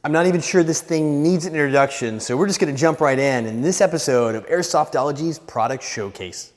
I'm not even sure this thing needs an introduction, so we're just gonna jump right in this episode of Airsoftology's Product Showcase.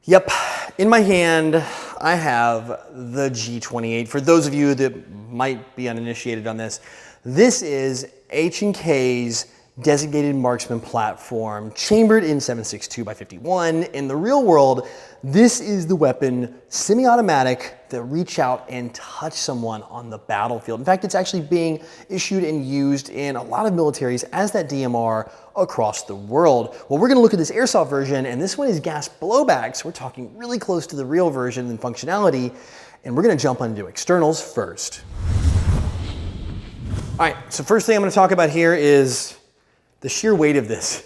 Yep, in my hand, I have the G28. For those of you that might be uninitiated on this is HK's designated marksman platform, chambered in 7.62x51. In the real world, this is the weapon, semi-automatic, that reach out and touch someone on the battlefield. In fact, it's actually being issued and used in a lot of militaries as that DMR across the world. Well, we're gonna look at this airsoft version, and this one is gas blowback, so we're talking really close to the real version in functionality, and we're gonna jump into externals first. All right, so first thing I'm gonna talk about here is the sheer weight of this.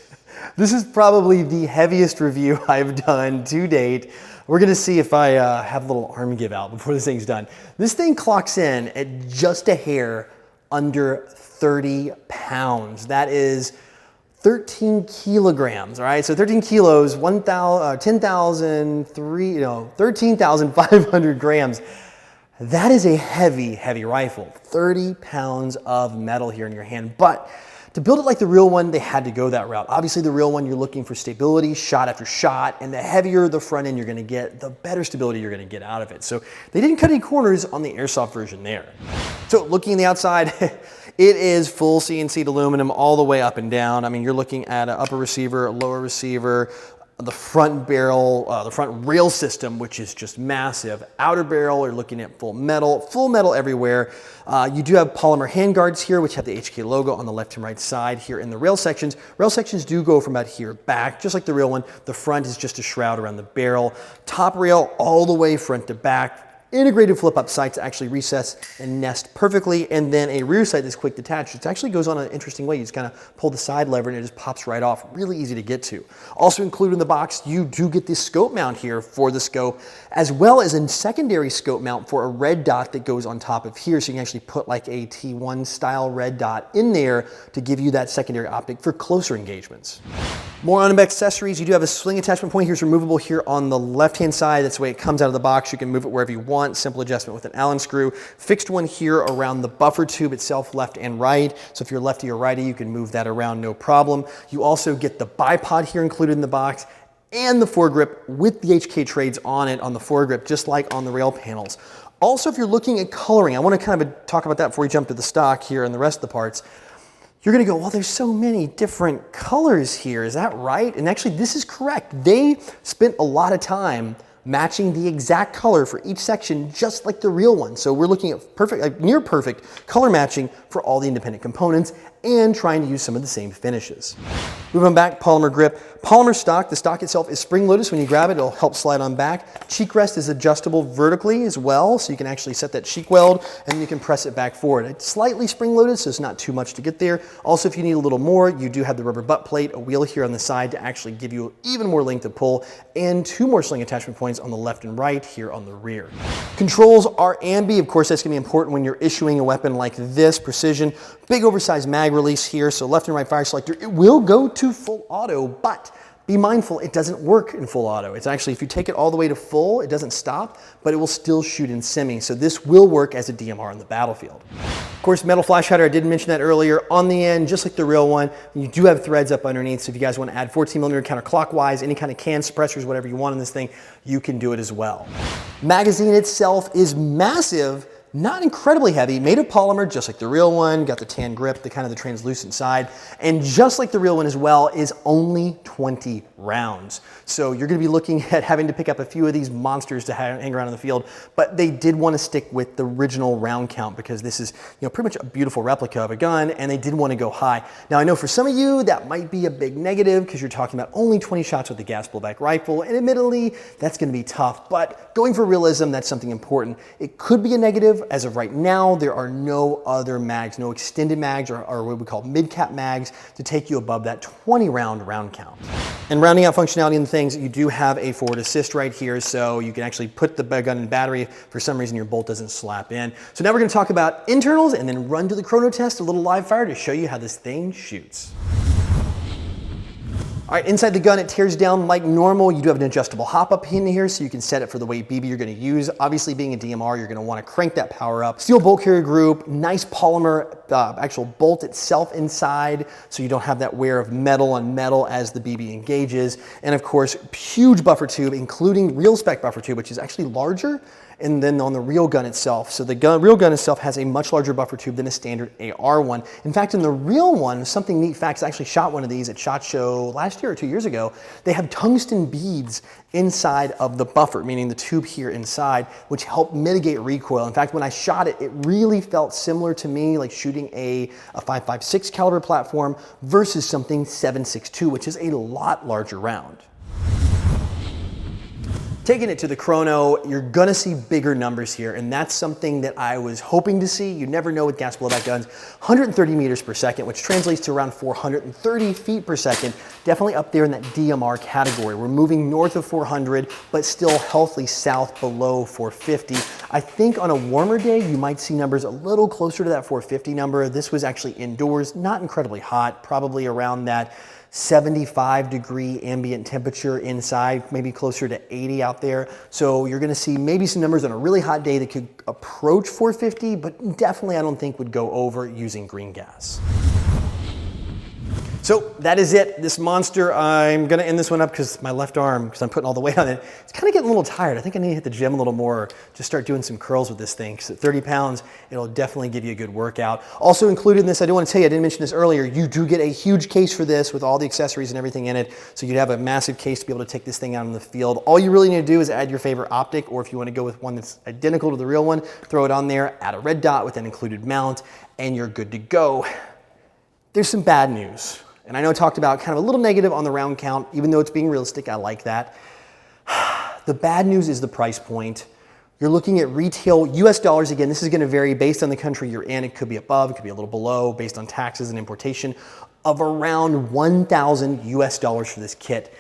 This is probably the heaviest review I've done to date. We're gonna see if I have a little arm give out before this thing's done. This thing clocks in at just a hair under 30 pounds. That is 13 kilograms, all right? So 13 kilos, 13,500 grams. That is a heavy, heavy rifle. 30 pounds of metal here in your hand. But to build it like the real one, they had to go that route. Obviously, the real one, you're looking for stability, shot after shot, and the heavier the front end you're gonna get, the better stability you're gonna get out of it. So they didn't cut any corners on the airsoft version there. So looking in the outside, it is full CNC'd aluminum all the way up and down. I mean, you're looking at an upper receiver, a lower receiver, the front barrel, the front rail system, which is just massive. Outer barrel, you're looking at full metal everywhere. You do have polymer handguards here, which have the HK logo on the left and right side here in the rail sections. Rail sections do go from about here back, just like the real one. The front is just a shroud around the barrel. Top rail all the way front to back. Integrated flip-up sights actually recess and nest perfectly, and then a rear sight that's quick detached. It actually goes on an interesting way. You just kind of pull the side lever and it just pops right off. Really easy to get to. Also included in the box, you do get this scope mount here for the scope, as well as a secondary scope mount for a red dot that goes on top of here. So you can actually put like a T1 style red dot in there to give you that secondary optic for closer engagements. More on accessories, you do have a sling attachment point. Here's removable here on the left-hand side. That's the way it comes out of the box. You can move it wherever you want. Simple adjustment with an Allen screw. Fixed one here around the buffer tube itself, left and right. So if you're lefty or righty, you can move that around, no problem. You also get the bipod here included in the box, and the foregrip with the HK trades on it on the foregrip, just like on the rail panels. Also, if you're looking at coloring, I want to kind of talk about that before we jump to the stock here and the rest of the parts. You're gonna go, well, there's so many different colors here, is that right? And actually, this is correct. They spent a lot of time matching the exact color for each section, just like the real one. So we're looking at perfect, like near perfect color matching for all the independent components and trying to use some of the same finishes. Moving back, polymer grip. Polymer stock, the stock itself is spring-loaded, so when you grab it, it'll help slide on back. Cheek rest is adjustable vertically as well, so you can actually set that cheek weld and you can press it back forward. It's slightly spring-loaded, so it's not too much to get there. Also, if you need a little more, you do have the rubber butt plate, a wheel here on the side to actually give you even more length to pull, and 2 more sling attachment points on the left and right here on the rear. Controls are ambi. Of course, that's gonna be important when you're issuing a weapon like this, precision. Big oversized mag release here, so left and right fire selector. It will go to full auto, but be mindful, it doesn't work in full auto. It's actually, if you take it all the way to full, it doesn't stop, but it will still shoot in semi. So this will work as a DMR on the battlefield. Of course, metal flash hider, I did mention that earlier. On the end, just like the real one, you do have threads up underneath. So if you guys want to add 14mm counterclockwise, any kind of can suppressors, whatever you want in this thing, you can do it as well. Magazine itself is massive. Not incredibly heavy, made of polymer, just like the real one, got the tan grip, the kind of the translucent side, and just like the real one as well, is only 20 rounds. So you're gonna be looking at having to pick up a few of these monsters to hang around in the field, but they did want to stick with the original round count because this is, pretty much a beautiful replica of a gun, and they did want to go high. Now I know for some of you that might be a big negative because you're talking about only 20 shots with the gas blowback rifle, and admittedly, that's gonna be tough, but going for realism, that's something important. It could be a negative. As of right now, there are no other mags, no extended mags or what we call mid-cap mags to take you above that 20 round count. And rounding out functionality in the things, you do have a forward assist right here, so you can actually put the gun in battery if for some reason your bolt doesn't slap in. So now we're gonna talk about internals and then run to the chrono test, a little live fire to show you how this thing shoots. All right, inside the gun, it tears down like normal. You do have an adjustable hop-up pin here, so you can set it for the weight BB you're gonna use. Obviously, being a DMR, you're gonna wanna crank that power up. Steel bolt carrier group, nice polymer actual bolt itself inside, so you don't have that wear of metal on metal as the BB engages. And of course, huge buffer tube, including real spec buffer tube, which is actually larger and then on the real gun itself. So the real gun itself has a much larger buffer tube than a standard AR one. In fact, in the real one, something neat fact, I actually shot one of these at SHOT Show last year or 2 years ago. They have tungsten beads inside of the buffer, meaning the tube here inside, which help mitigate recoil. In fact, when I shot it, it really felt similar to me like shooting a 5.56 caliber platform versus something 7.62, which is a lot larger round. Taking it to the Chrono, you're gonna see bigger numbers here, and that's something that I was hoping to see. You never know with gas blowback guns. 130 meters per second, which translates to around 430 feet per second, definitely up there in that DMR category. We're moving north of 400, but still healthily south below 450. I think on a warmer day, you might see numbers a little closer to that 450 number. This was actually indoors, not incredibly hot, probably around that 75-degree ambient temperature inside, maybe closer to 80 out there. So you're gonna see maybe some numbers on a really hot day that could approach 450, but definitely I don't think would go over using green gas. So that is it, this monster. I'm gonna end this one up because my left arm, because I'm putting all the weight on it, it's kind of getting a little tired. I think I need to hit the gym a little more, just start doing some curls with this thing, because at 30 pounds, it'll definitely give you a good workout. Also included in this, I do want to tell you, I didn't mention this earlier, you do get a huge case for this with all the accessories and everything in it. So you'd have a massive case to be able to take this thing out in the field. All you really need to do is add your favorite optic, or if you want to go with one that's identical to the real one, throw it on there, add a red dot with an included mount, and you're good to go. There's some bad news. And I know I talked about kind of a little negative on the round count, even though it's being realistic, I like that. The bad news is the price point. You're looking at retail US dollars. Again, this is gonna vary based on the country you're in. It could be above, it could be a little below, based on taxes and importation, of around 1,000 US dollars for this kit.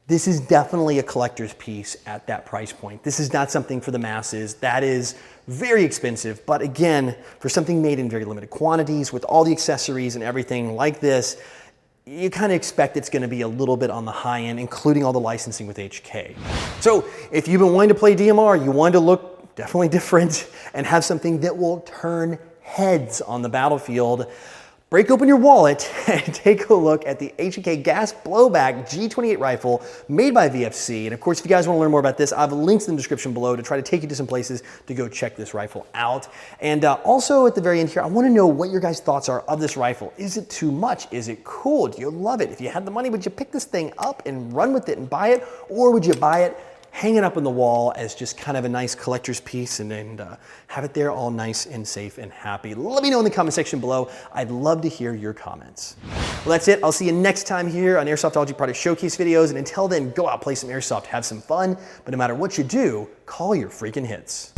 This is definitely a collector's piece at that price point. This is not something for the masses. That is very expensive. But again, for something made in very limited quantities with all the accessories and everything like this, you kind of expect it's going to be a little bit on the high end, including all the licensing with HK. So if you've been wanting to play DMR, you want to look definitely different and have something that will turn heads on the battlefield, break open your wallet and take a look at the HK Gas Blowback G28 rifle made by VFC. And of course, if you guys want to learn more about this, I have links in the description below to try to take you to some places to go check this rifle out. And also at the very end here, I want to know what your guys' thoughts are of this rifle. Is it too much? Is it cool? Do you love it? If you had the money, would you pick this thing up and run with it and buy it? Or would you buy it, hang it up on the wall as just kind of a nice collector's piece and have it there all nice and safe and happy? Let me know in the comment section below. I'd love to hear your comments. Well, that's it. I'll see you next time here on Airsoftology Product Showcase videos. And until then, go out, play some Airsoft, have some fun. But no matter what you do, call your freaking hits.